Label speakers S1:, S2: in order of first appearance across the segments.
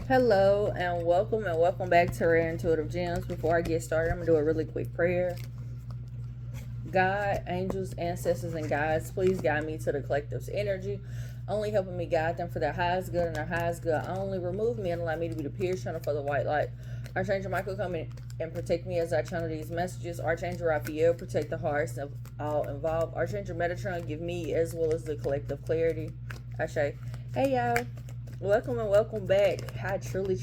S1: Hello and welcome back to Rare Intuitive Gems. Before I get started, I'm gonna do a really quick prayer. God, angels, ancestors, and guides, please guide me to the collective's energy, only helping me guide them for their highest good and their highest good only. Remove me and allow me to be the pure channel for the white light. Archangel Michael, come in and protect me as I channel these messages. Archangel Raphael, protect the hearts of all involved. Archangel Metatron, give me as well as the collective clarity. Ashe. Hey y'all. Welcome and welcome back. I truly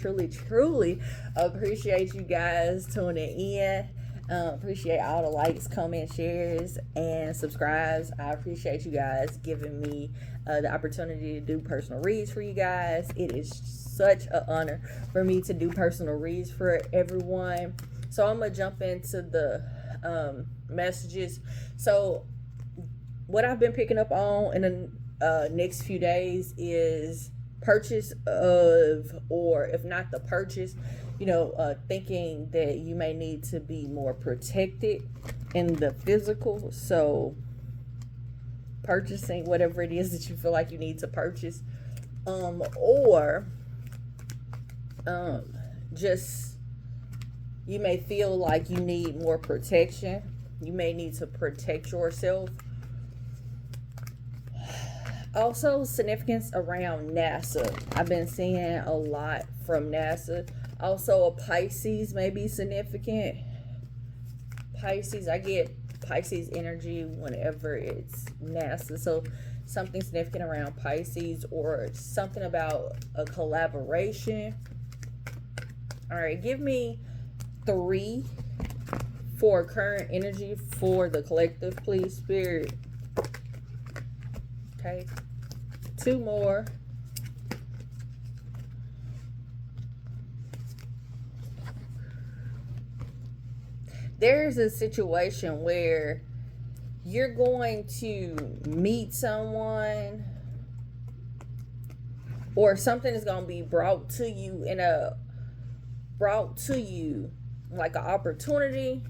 S1: appreciate you guys tuning in. Appreciate all the likes, comments, shares, and subscribes. I appreciate you guys giving me the opportunity to do personal reads for you guys. It is such an honor for me to do personal reads for everyone. So I'm going to jump into the messages. So what I've been picking up on in the next few days is purchase of, or if not the purchase, thinking that you may need to be more protected in the physical. So purchasing whatever it is that you feel like you need to purchase, or just you may feel like you need more protection. You may need to protect yourself. Also, significance around NASA. I've been seeing a lot from NASA. Also, a Pisces may be significant. Pisces, I get Pisces energy whenever it's NASA. So, something significant around Pisces or something about a collaboration. All right, give me 3 for current energy for the collective, please, Spirit. Okay. 2 more. There's a situation where you're going to meet someone or something is going to be brought to you like an opportunity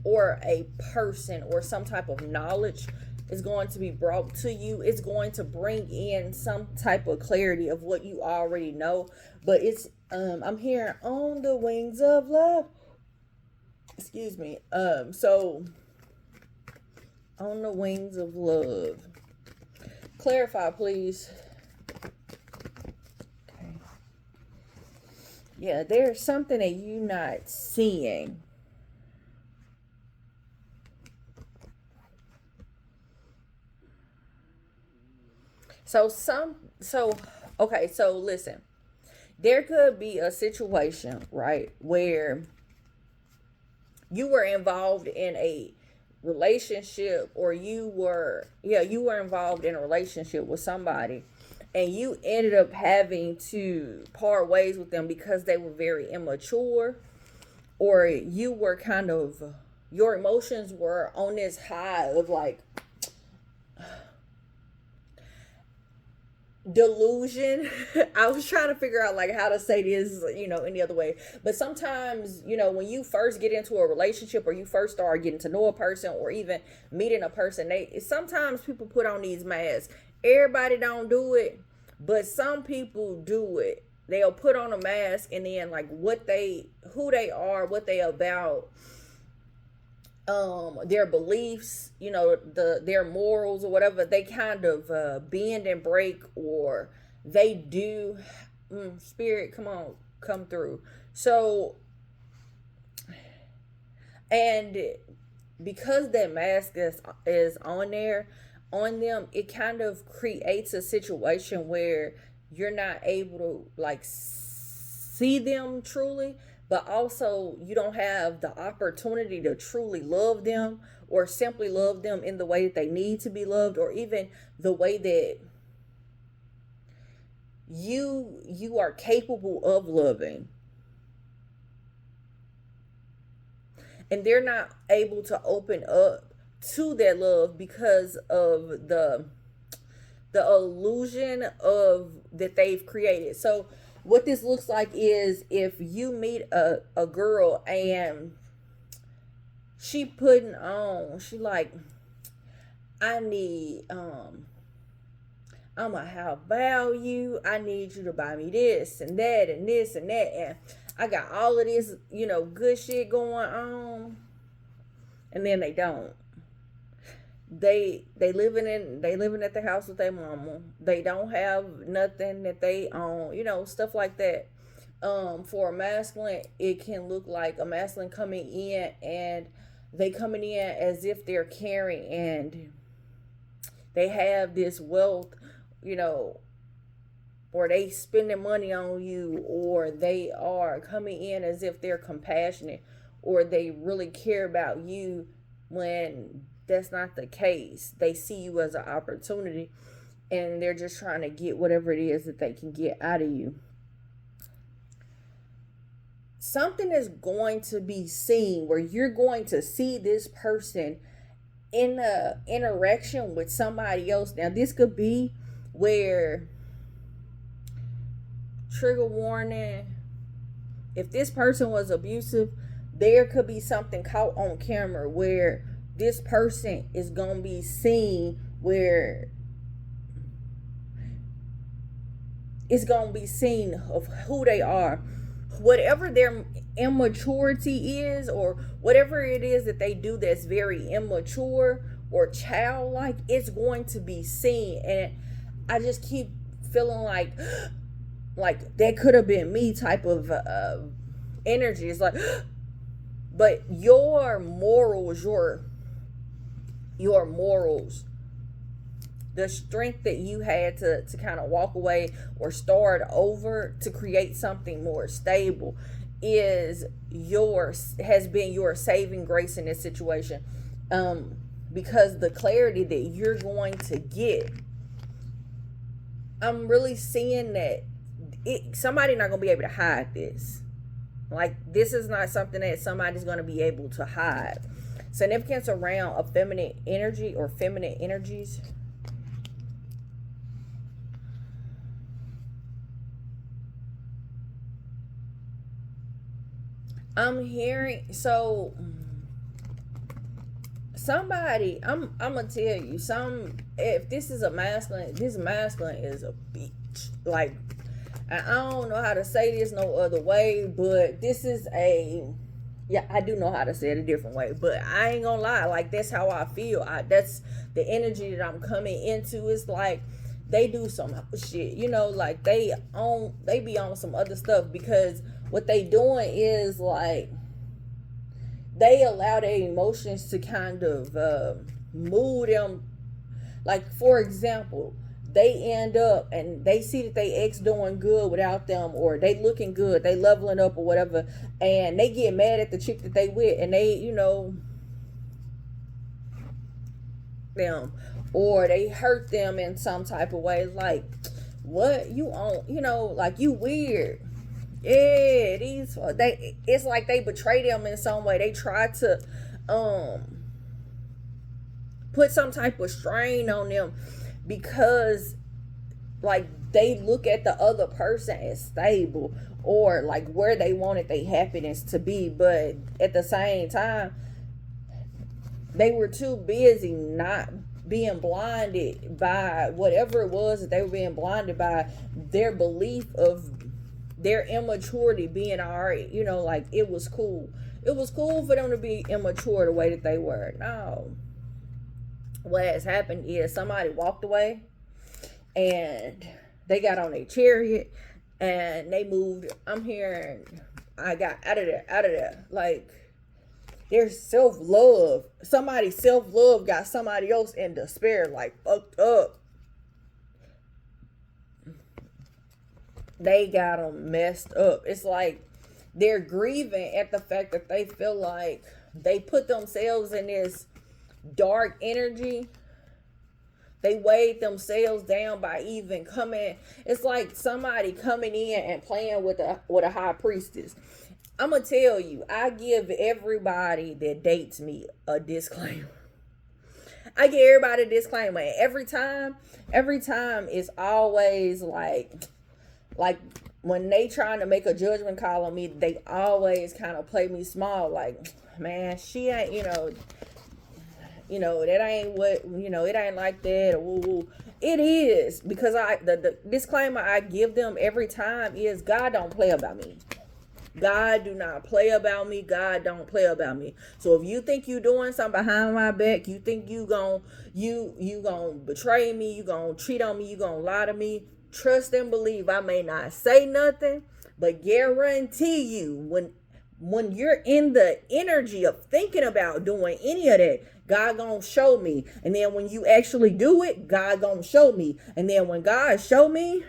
S1: or a person or some type of knowledge is going to be brought to you. It's going to bring in some type of clarity of what you already know, but it's I'm hearing on the wings of love. Excuse me. So on the wings of love. Clarify, please. Okay. Yeah, there's something that you're not seeing. Okay, so listen. There could be a situation, right, where you were involved in a relationship or you were involved in a relationship with somebody and you ended up having to part ways with them because they were very immature, or you were kind of, your emotions were on this high of like delusion. I was trying to figure out like how to say this, any other way. But sometimes, when you first get into a relationship or you first start getting to know a person or even meeting a person, sometimes people put on these masks. Everybody don't do it, but some people do it. They'll put on a mask and then like who they are, what they about, their beliefs, their morals or whatever, they kind of bend and break, or they do. Spirit, come through. So, and because that mask is on them, it kind of creates a situation where you're not able to like see them truly, but also you don't have the opportunity to truly love them or simply love them in the way that they need to be loved, or even the way that you are capable of loving. And they're not able to open up to that love because of the illusion of that they've created. So what this looks like is if you meet a girl and she like, I need I'm going to have value. I need you to buy me this and that and this and that. And I got all of this, you know, good shit going on. And then they don't. They living at the house with their mama. They don't have nothing that they own, you know, stuff like that. For a masculine, it can look like a masculine coming in and they coming in as if they're carrying and they have this wealth, you know, or they spending money on you, or they are coming in as if they're compassionate or they really care about you, when that's not the case. They see you as an opportunity and they're just trying to get whatever it is that they can get out of you. Something is going to be seen where you're going to see this person in a interaction with somebody else. Now, this could be where, trigger warning, if this person was abusive, there could be something caught on camera where this person is going to be seen, where it's going to be seen of who they are. Whatever their immaturity is, or whatever it is that they do that's very immature or childlike, it's going to be seen. And I just keep feeling like that could have been me type of energy. It's like, but your morals, your morals, the strength that you had to kind of walk away or start over to create something more stable has been your saving grace in this situation. Because the clarity that you're going to get, I'm really seeing that somebody's not going to be able to hide this. Like, this is not something that somebody's going to be able to hide. Significance around a feminine energy or feminine energies. I'm hearing, so somebody, I'm gonna tell you, if this is a masculine, this masculine is a bitch. Like, I don't know how to say this no other way, but this is yeah, I do know how to say it a different way, but I ain't gonna lie, like, that's how I feel. That's the energy that I'm coming into. It's like they do some shit, you know, like they be on some other stuff, because what they doing is like they allow their emotions to kind of move them. Like, for example, they end up and they see that they ex doing good without them, or they looking good, they leveling up or whatever, and they get mad at the chick that they with, and they, you know, them, or they hurt them in some type of way. Like, what you on, you know, like, you weird. Yeah, it's like they betray them in some way. They try to put some type of strain on them, because like they look at the other person as stable, or like where they wanted their happiness to be, but at the same time they were too busy not being blinded by whatever it was that they were being blinded by, their belief of their immaturity being alright, you know, like it was cool for them to be immature the way that they were. No, what has happened is somebody walked away and they got on a chariot and they moved. I'm hearing, I got out of there. Like, there's self-love. Somebody's self-love got somebody else in despair, like fucked up. They got them messed up. It's like they're grieving at the fact that they feel like they put themselves in this dark energy. They weighed themselves down by even coming. It's like somebody coming in and playing with a high priestess. I'm gonna tell you, I give everybody that dates me a disclaimer. I give everybody a disclaimer. Every time it's always like when they trying to make a judgment call on me, they always kind of play me small. Like, man, she ain't, you know, that ain't what, it ain't like that. Ooh. It is, because the disclaimer I give them every time is God don't play about me. God do not play about me. God don't play about me. So if you think you doing something behind my back, you think you gon' betray me, you gon' cheat on me, you gon' lie to me, trust and believe I may not say nothing, but guarantee you when you're in the energy of thinking about doing any of that, God gonna show me. And then when you actually do it, God gonna show me. And then when God show me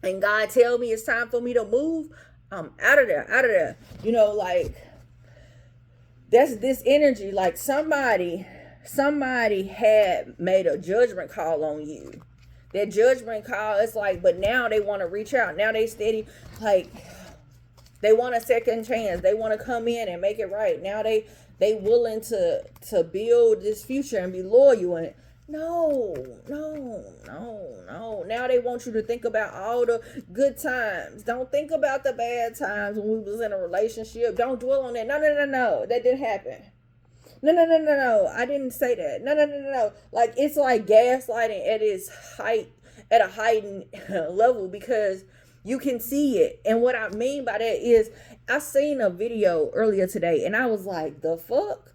S1: and God tell me it's time for me to move, I'm out of there. Like, that's this energy. Like somebody had made a judgment call on you. That judgment call, it's like, but now they want to reach out. Now they steady, like, they want a second chance. They want to come in and make it right. Now they willing to build this future and be loyal. And no. Now they want you to think about all the good times. Don't think about the bad times when we was in a relationship. Don't dwell on that. No. That didn't happen. No. I didn't say that. No. Like, it's like gaslighting at a heightened level, because you can see it. And what I mean by that is, I seen a video earlier today and I was like, the fuck?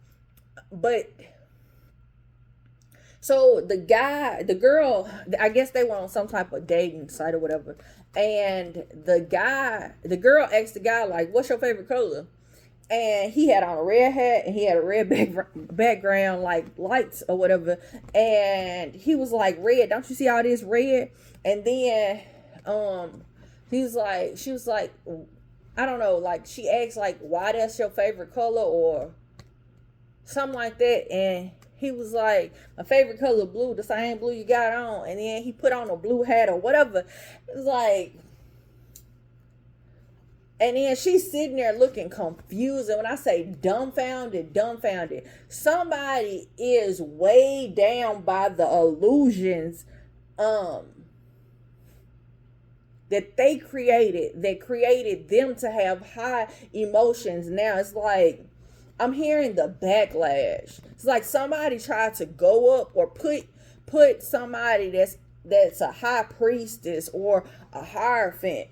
S1: But so the girl, I guess they were on some type of dating site or whatever. And the girl asked the guy, like, what's your favorite color? And he had on a red hat and he had a red background, like lights or whatever. And he was like, red, don't you see all this red? And then, she was like, I don't know, like, she asked, like, why that's your favorite color or something like that. And he was like, my favorite color blue, the same blue you got on. And then he put on a blue hat or whatever. It was like, and then she's sitting there looking confused. And when I say dumbfounded, somebody is way down by the illusions that they created them to have high emotions. Now it's like, I'm hearing the backlash. It's like somebody tried to go up or put somebody that's a high priestess or a hierophant.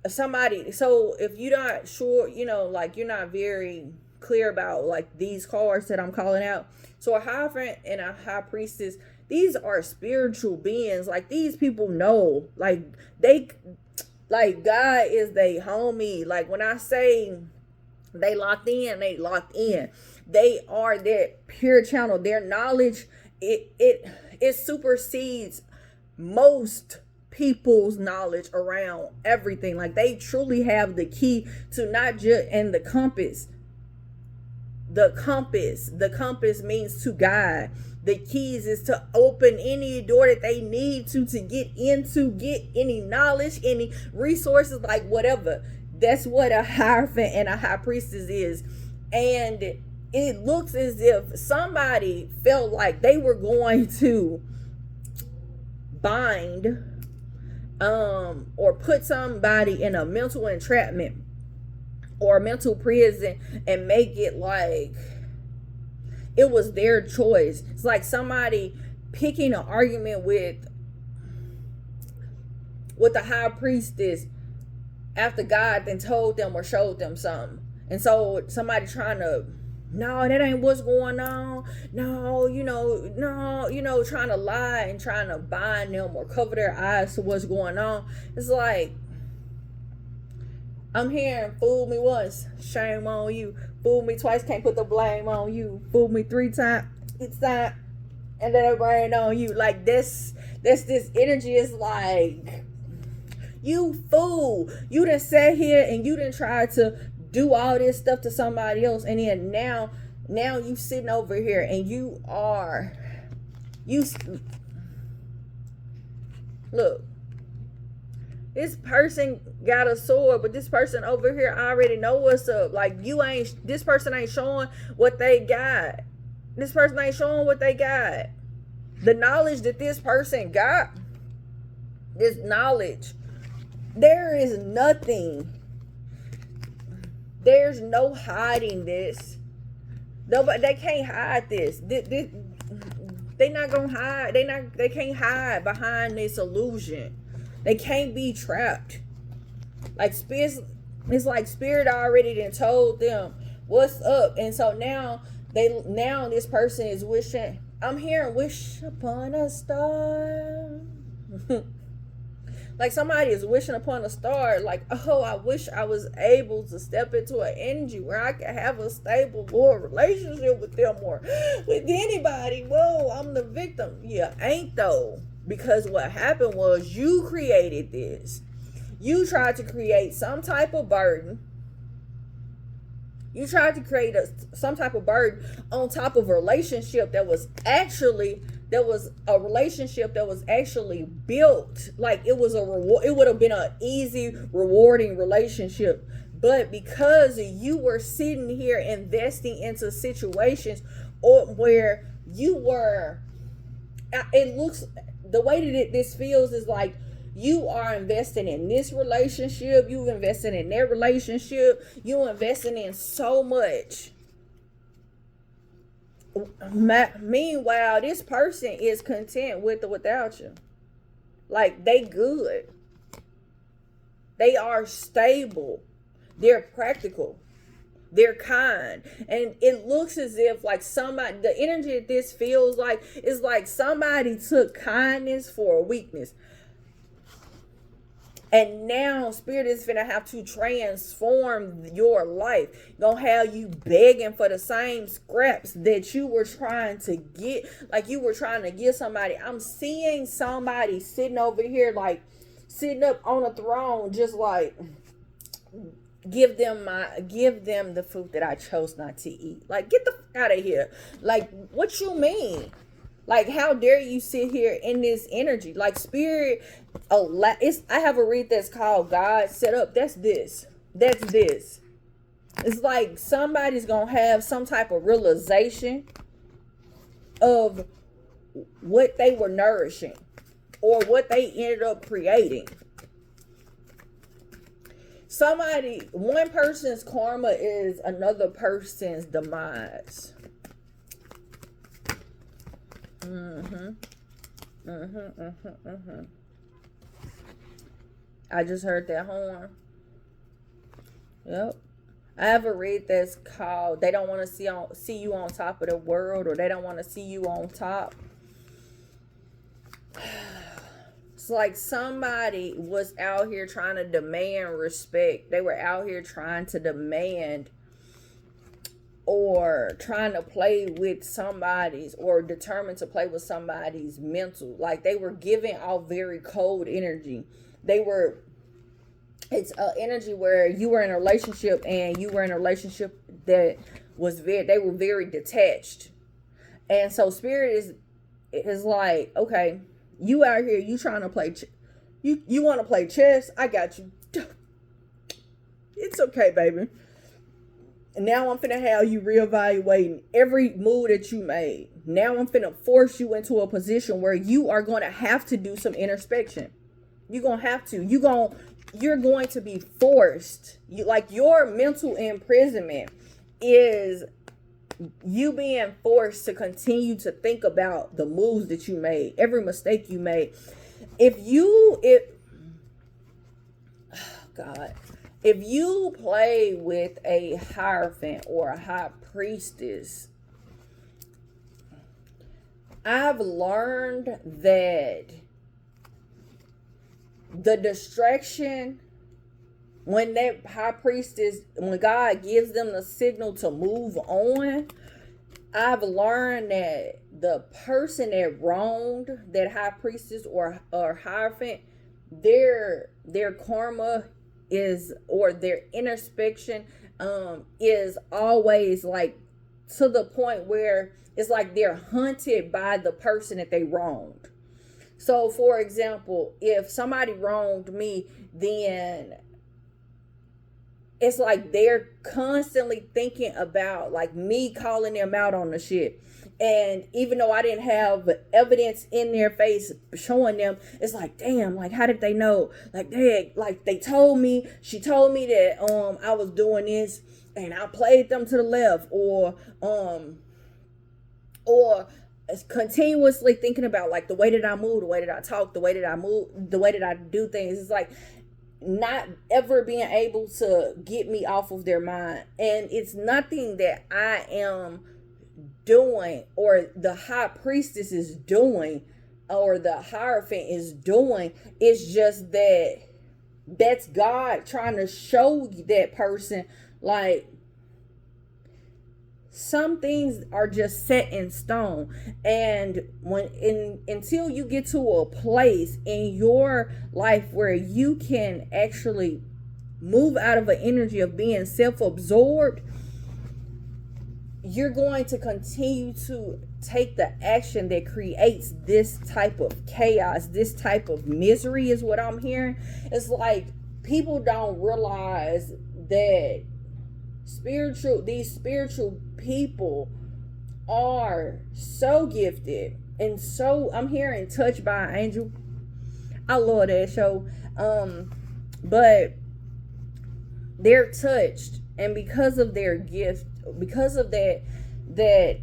S1: Somebody, so if you're not sure, like, you're not very clear about, like, these cards that I'm calling out. So a hierophant and a high priestess, these are spiritual beings. Like, these people know, like, God is they homie. Like, when I say they locked in, they are that pure channel. Their knowledge, it supersedes most people's knowledge around everything. Like, they truly have the key to not just, and the compass means to guide. The keys is to open any door that they need to get any knowledge, any resources, like whatever. That's what a hierophant and a high priestess is. And it looks as if somebody felt like they were going to bind or put somebody in a mental entrapment or a mental prison and make it like it was their choice. It's like somebody picking an argument with the high priestess after God then told them or showed them something. And so somebody trying to, no, that ain't what's going on. No, trying to lie and trying to bind them or cover their eyes to what's going on. It's like, I'm hearing, fool me once, shame on you. Fool me twice, can't put the blame on you. Fool me 3 times, it's time, and then it rain on you. Like, this energy is like, you fool. You done sat here and you done tried to do all this stuff to somebody else, and then now you sitting over here and you look, this person got a sword, but this person over here already know what's up. Like, this person ain't showing what they got. This person ain't showing what they got. The knowledge that this person got, this knowledge, there is nothing. There's no hiding this. Nobody, they can't hide this. They not gonna hide. They can't hide behind this illusion. They can't be trapped. Like spirit, it's like spirit already done told them what's up, and so now this person is wishing. I'm hearing wish upon a star. Like somebody is wishing upon a star, like, oh, I wish I was able to step into an energy where I could have a stable more relationship with them or with anybody. Whoa, I'm the victim. Yeah, ain't though. Because what happened was you created this. You tried to create some type of burden. You tried to create some type of burden on top of a relationship that was a relationship that was actually built. Like it was a reward. It would have been an easy, rewarding relationship. But because you were sitting here investing into situations or where you were, it looks, the way that this feels is like you are investing in this relationship, you investing in that relationship, you investing in so much. Meanwhile, this person is content with or without you. Like they good. They are stable. They're practical. They're kind. And it looks as if like somebody, the energy that this feels like is like somebody took kindness for a weakness. And now spirit is gonna have to transform your life. Gonna have you begging for the same scraps that you were trying to get. Like you were trying to get somebody. I'm seeing somebody sitting over here, like sitting up on a throne, just like give them the food that I chose not to eat. Like get the fuck out of here. Like what you mean? Like, how dare you sit here in this energy? Like, spirit, I have a read that's called God Set Up. That's this. It's like somebody's going to have some type of realization of what they were nourishing or what they ended up creating. One person's karma is another person's demise. I just heard that horn. Yep. I have a read that's called They Don't Want to See You on Top of the World, or They Don't Want to See You on Top. It's like somebody was out here trying to demand respect. They were out here trying to demand or trying to play with somebody's, or determined to play with somebody's mental. Like they were giving off very cold energy. It's an energy where you were in a relationship and you were in a relationship that was they were very detached. And so spirit is like, okay, you out here, you trying to play, you want to play chess? I got you. It's okay, baby. Now I'm finna have you reevaluating every move that you made. Now I'm finna force you into a position where you are going to have to do some introspection. You're going to have to. You're going to be forced. Like your mental imprisonment is you being forced to continue to think about the moves that you made, every mistake you made. If you play with a hierophant or a high priestess, I've learned that the distraction, when that high priestess, when God gives them the signal to move on, I've learned that the person that wronged that high priestess or hierophant, their karma is, or their introspection is always like to the point where it's like they're hunted by the person that they wronged. So for example, if somebody wronged me, then it's like they're constantly thinking about like me calling them out on the shit. And even though I didn't have evidence in their face showing them, it's like, damn, like how did they know? Like they told me, she told me that I was doing this and I played them to the left, or continuously thinking about like the way that I move, the way that I talk, the way that I move, the way that I do things. It's like not ever being able to get me off of their mind. And it's nothing that I am doing or the high priestess is doing or the hierophant is doing. It's just that that's God trying to show that person like some things are just set in stone. And until you get to a place in your life where you can actually move out of an energy of being self-absorbed, you're going to continue to take the action that creates this type of chaos, this type of misery is what I'm hearing. It's like people don't realize that these spiritual people are so gifted and so, I'm hearing touched by an angel. I love that show. But they're touched, and because of their gift, because of that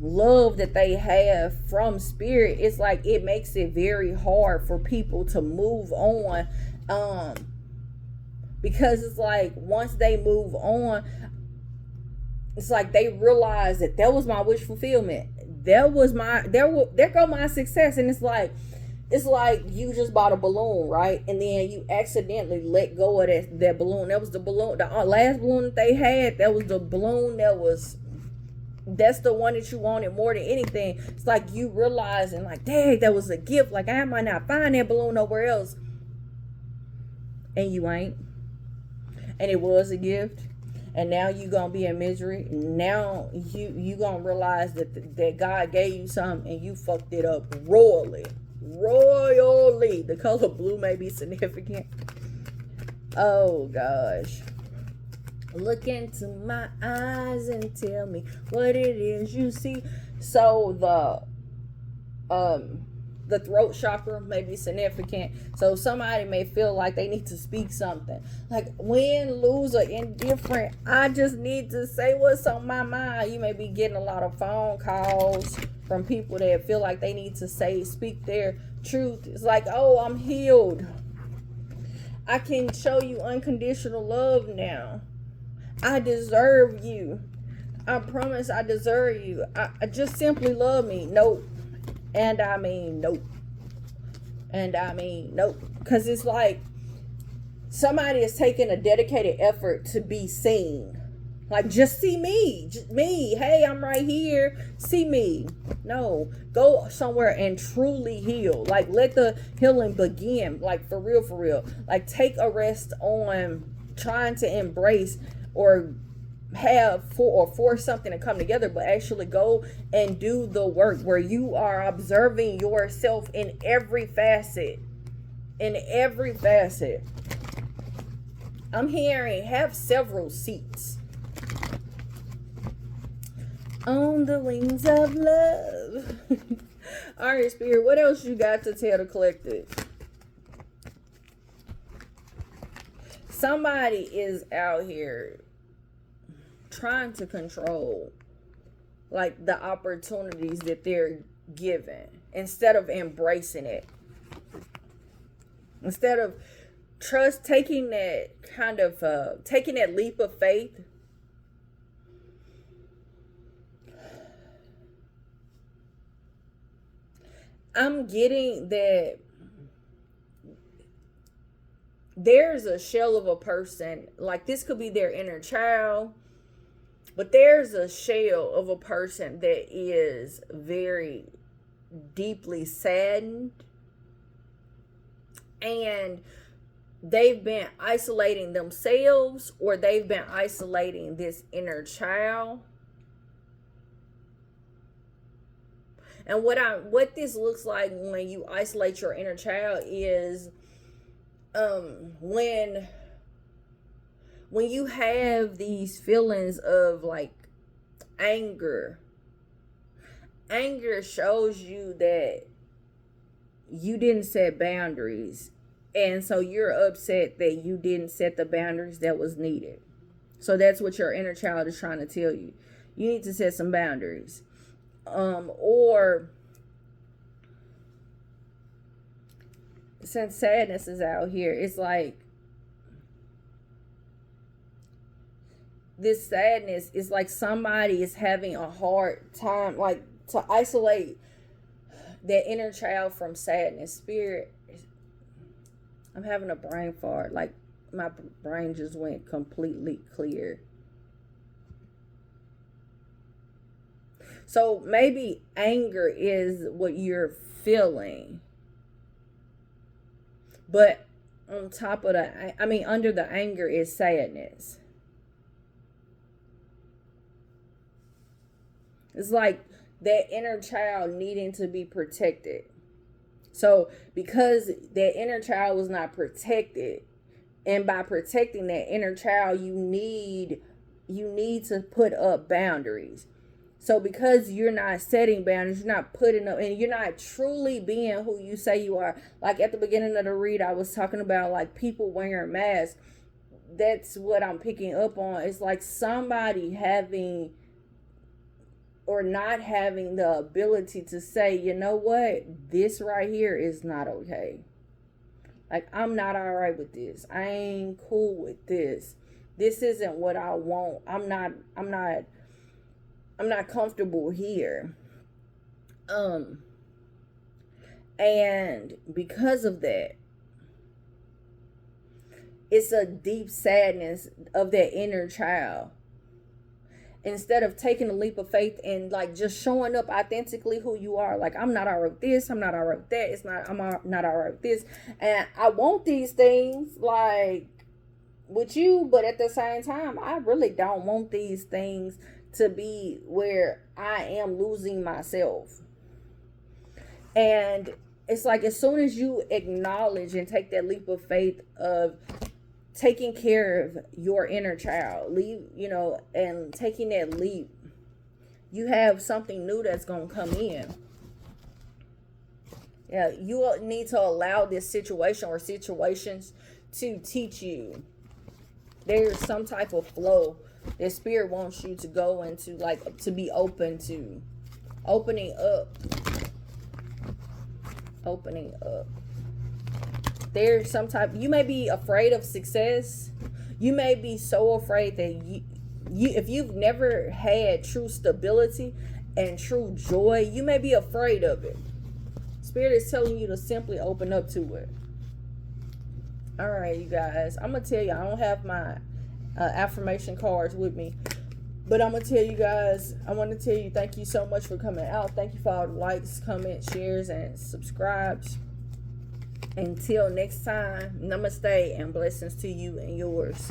S1: love that they have from spirit, it's like it makes it very hard for people to move on, because it's like once they move on, it's like they realize that was my wish fulfillment, there go my success. And it's like you just bought a balloon, right? And then you accidentally let go of that balloon. That was the balloon, the last balloon that they had. That was the balloon that's the one that you wanted more than anything. It's like you realizing like, dang, that was a gift. Like I might not find that balloon nowhere else. And you ain't. And it was a gift. And now you gonna be in misery. Now you gonna realize that God gave you something and you fucked it up royally. The color blue may be significant. Oh gosh. Look into my eyes and tell me what it is you see. So the throat chakra may be significant. So somebody may feel like they need to speak something. Like win, lose, or indifferent, I just need to say what's on my mind. You may be getting a lot of phone calls from people that feel like they need to speak their truth. It's like, oh, I'm healed. I can show you unconditional love now. I deserve you. I promise I deserve you. I just simply love me. Nope. And I mean nope. And I mean nope. Because it's like somebody is taking a dedicated effort to be seen. Like, just see me. Just me. Hey, I'm right here. See me. No. Go somewhere and truly heal. Like, let the healing begin. Like, for real, for real. Like, take a rest on trying to embrace or force something to come together, but actually go and do the work where you are observing yourself in every facet. In every facet. I'm hearing have several seats. On the wings of love. All right, Spirit, what else you got to tell the collective? Somebody is out here trying to control like the opportunities that they're given instead of embracing it. Instead of taking that leap of faith. I'm getting that there's a shell of a person, like this could be their inner child, but there's a shell of a person that is very deeply saddened, and they've been isolating themselves, or they've been isolating this inner child. And what this looks like when you isolate your inner child is when when you have these feelings of like anger shows you that you didn't set boundaries, and so you're upset that you didn't set the boundaries that was needed. So that's what your inner child is trying to tell you. You need to set some boundaries. Or since sadness is out here, it's like this sadness is like somebody is having a hard time, like, to isolate that inner child from sadness. Spirit, I'm having a brain fart. Like, my brain just went completely clear. So maybe anger is what you're feeling. But on top of under the anger is sadness. It's like that inner child needing to be protected. So because that inner child was not protected, and by protecting that inner child, you need to put up boundaries. So because you're not setting boundaries, you're not putting up, and you're not truly being who you say you are. Like at the beginning of the read, I was talking about like people wearing masks. That's what I'm picking up on. It's like somebody having or not having the ability to say, you know what, this right here is not okay. Like, I'm not all right with this. I ain't cool with this. This isn't what I want. I'm not comfortable here. And because of that, it's a deep sadness of that inner child. Instead of taking a leap of faith and like just showing up authentically who you are, like, I'm not all right with this, I'm not all right with that, I'm not all right with this, and I want these things like with you, but at the same time, I really don't want these things to be where I am losing myself. And it's like as soon as you acknowledge and take that leap of faith of taking care of your inner child, and taking that leap, you have something new that's going to come in. Yeah, you need to allow this situation or situations to teach you. There's some type of flow that Spirit wants you to go into, like to be open to. Opening up. There's some type, you may be afraid of success. You may be so afraid that you if you've never had true stability and true joy, you may be afraid of it. Spirit is telling you to simply open up to it. All right, you guys, I'm gonna tell you, I don't have my affirmation cards with me, but I'm gonna tell you guys, I want to tell you thank you so much for coming out. Thank you for all the likes, comments, shares, and subscribes. Until next time, namaste and blessings to you and yours.